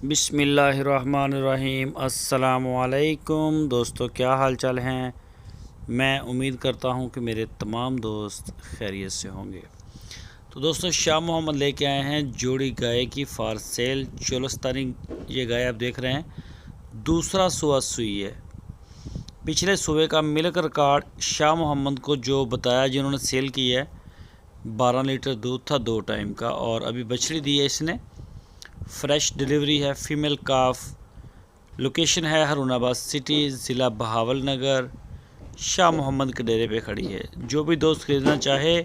बिस्मिल्लाहिर्रहमानिर्रहीम। अस्सलामुअलैकुम दोस्तों, क्या हाल चाल हैं। मैं उम्मीद करता हूं कि मेरे तमाम दोस्त खैरियत से होंगे। तो दोस्तों, शाह मोहम्मद लेके आए हैं जोड़ी गाय की फॉर सेल। चोलस्तानी ये गाय आप देख रहे हैं, दूसरा सुआ सुई है। पिछले सुबह का मिल्क रिकॉर्ड शाह मोहम्मद को जो बताया, जिन्होंने सेल की है, 12 लीटर दूध था 2 टाइम का। और अभी बछड़ी दी है इसने, फ्रेश डिलीवरी है, फीमेल काफ। लोकेशन है हरुणाबाद सिटी, ज़िला बहावल नगर। शाह मोहम्मद के डेरे पे खड़ी है। जो भी दोस्त खरीदना चाहे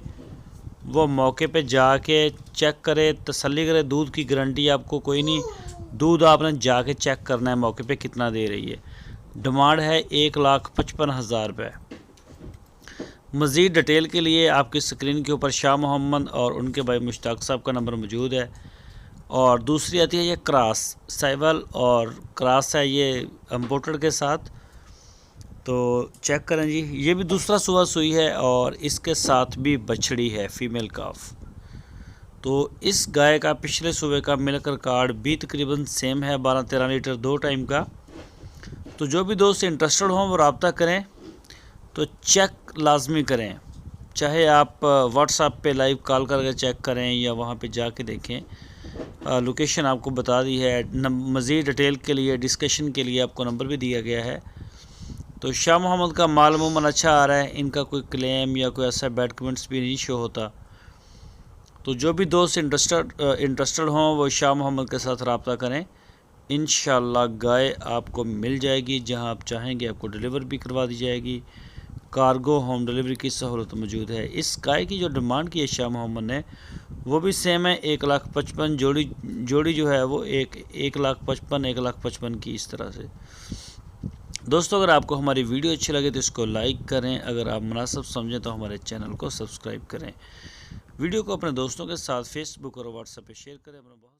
वो मौके पे जाके चेक करे, तसल्ली करे। दूध की गारंटी आपको कोई नहीं, दूध आपने जाके चेक करना है मौके पे कितना दे रही है। डिमांड है 1,55,000 रुपये। मज़ीद डिटेल के लिए आपकी स्क्रीन के ऊपर शाह मोहम्मद और उनके भाई मुश्ताक साहब का नंबर मौजूद है। और दूसरी आती है ये क्रॉस साइवल, और क्रॉस है ये इम्पोर्टेड के साथ। तो चेक करें जी, ये भी दूसरा सुबह सुई है और इसके साथ भी बछड़ी है, फीमेल काफ। तो इस गाय का पिछले सुबह का मिल्क रिकॉर्ड भी तकरीबन सेम है, 12-13 लीटर 2 टाइम का। तो जो भी दोस्त इंटरेस्टेड हों वो रब्ता करें। तो चेक लाजमी करें, चाहे आप व्हाट्सएप पे लाइव कॉल करके चेक करें या वहाँ पे जाके देखें। लोकेशन आपको बता दी है। मज़ीद डिटेल के लिए, डिस्कशन के लिए आपको नंबर भी दिया गया है। तो शाह मोहम्मद का माल अमूमन अच्छा आ रहा है, इनका कोई क्लेम या कोई ऐसा बैड कमेंट्स भी नहीं शो होता। तो जो भी दोस्त इंटरेस्टेड हों वो शाह मोहम्मद के साथ रब्ता करें। इंशाल्लाह गाय आपको मिल जाएगी, जहां आप चाहेंगे आपको डिलीवर भी करवा दी जाएगी। कार्गो होम डिलीवरी की सहूलत मौजूद है। इस गाय की जो डिमांड की है शाह मोहम्मद ने, वो भी सेम है, 1,55,000। जोड़ी जो है वो 1,55,000 1,55,000 की, इस तरह से। दोस्तों, अगर आपको हमारी वीडियो अच्छी लगे तो इसको लाइक करें। अगर आप मुनासिब समझें तो हमारे चैनल को सब्सक्राइब करें। वीडियो को अपने दोस्तों के साथ फेसबुक और व्हाट्सएप पे शेयर करें। अपना बहुत